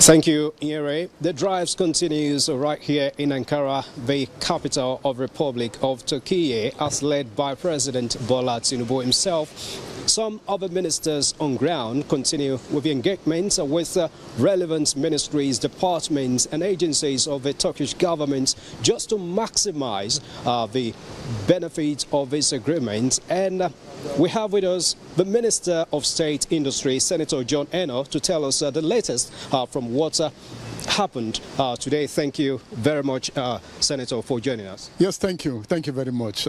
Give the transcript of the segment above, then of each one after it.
Thank you, Ire. The drives continues right here in Ankara, the capital of Republic of Türkiye, as led by President Bola Tinubu himself. Some other ministers on ground continue with the engagement with relevant ministries, departments and agencies of the Turkish government just to maximize the benefit of this agreement. And we have with us the Minister of State Industry, Senator John Eno, to tell us the latest from what happened today. Thank you very much, Senator, for joining us. Yes, thank you. Thank you very much.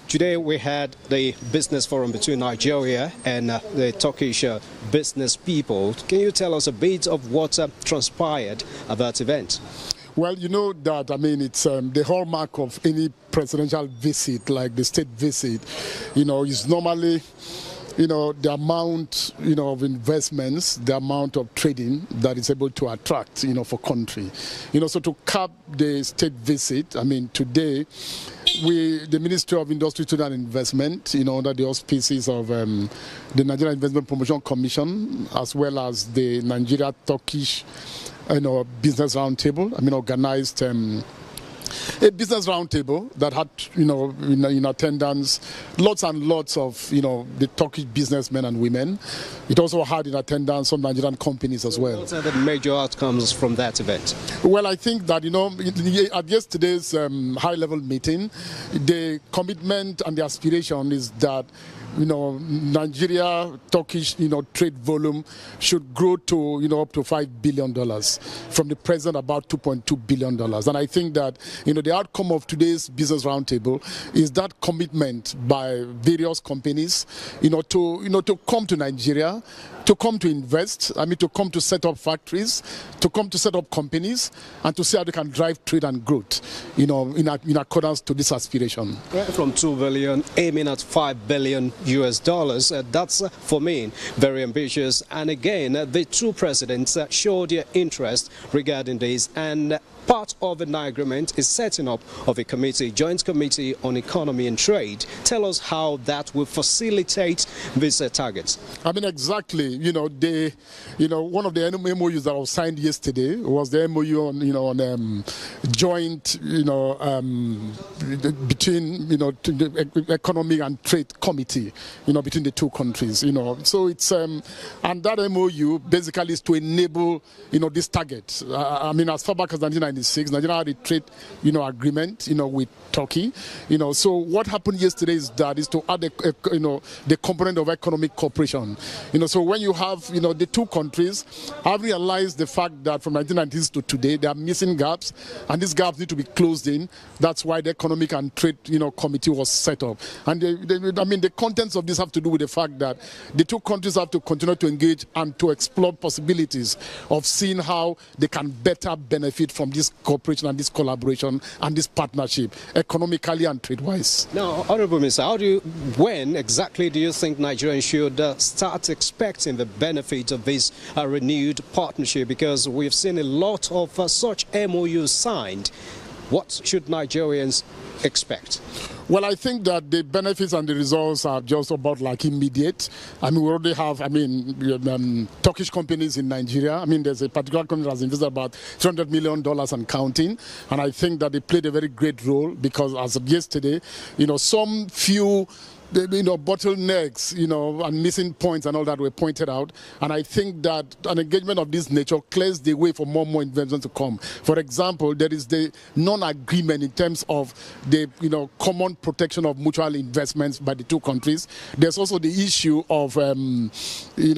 Today we had the business forum between Nigeria and the Turkish business people. Can you tell us a bit of what transpired at that event? Well, you know that, it's the hallmark of any presidential visit, like the state visit, is normally, the amount, of investments, the amount of trading that is able to attract, for country. So to cap the state visit, today, the Ministry of Industry, Trade and Investment, under the auspices of the Nigeria Investment Promotion Commission, as well as the Nigeria-Turkish business roundtable, organized a business roundtable that had, in attendance lots and lots of, the Turkish businessmen and women. It also had in attendance some Nigerian companies as well. What are the major outcomes from that event? Well, I think that, at yesterday's high-level meeting, the commitment and the aspiration is that Nigeria, Turkish, trade volume should grow to, up to $5 billion from the present about $2.2 billion. And I think that, the outcome of today's business roundtable is that commitment by various companies, to come to Nigeria, to come to invest, to come to set up factories, to come to set up companies, and to see how they can drive trade and growth, in accordance to this aspiration. From 2 billion, aiming at $5 billion US dollars. That's, for me, very ambitious. And again, the two presidents showed their interest regarding this. And part of the agreement is setting up of a committee, joint committee on economy and trade. Tell us how that will facilitate these targets. Exactly. One of the MOUs that was signed yesterday was the MOU on, joint, between, the Economic and Trade Committee, between the two countries, So it's, and that MOU basically is to enable, this target. As far back as 1996, Nigeria had a trade, agreement, with Turkey, So what happened yesterday is to add, the component of economic cooperation, So when you have, the two countries have realized the fact that from 1990s to today, there are missing gaps, and these gaps need to be closed in. That's why the Economic and Trade, Committee was set up. And the contents of this have to do with the fact that the two countries have to continue to engage and to explore possibilities of seeing how they can better benefit from this cooperation and this collaboration and this partnership, economically and trade-wise. Now, Honorable Minister, when exactly do you think Nigerians should start expecting the benefit of this renewed partnership? Because we've seen a lot of such MOUs signed. What should Nigerians expect? Well, I think that the benefits and the results are just about like immediate. We already have, Turkish companies in Nigeria. There's a particular company that has invested about $300 million and counting. And I think that they played a very great role because as of yesterday, some few bottlenecks, and missing points and all that were pointed out. And I think that an engagement of this nature clears the way for more investment to come. For example, there is the non-agreement in terms of the, common protection of mutual investments by the two countries. There's also the issue of,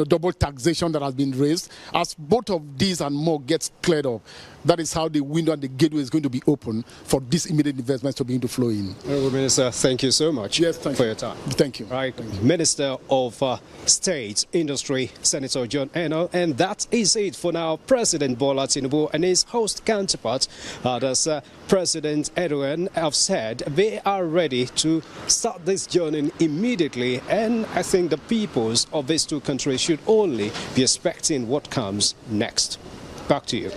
double taxation that has been raised. As both of these and more gets cleared up, that is how the window and the gateway is going to be open for these immediate investments to begin to flow in. Honourable Minister, thank you so much for your time. Thank you. Right, Minister of State Industry, Senator John Eno, and that is it for now. President Bola Tinubu and his host counterpart, that's President Owan, have said they are ready to start this journey immediately, and I think the peoples of these two countries should only be expecting what comes next. Back to you.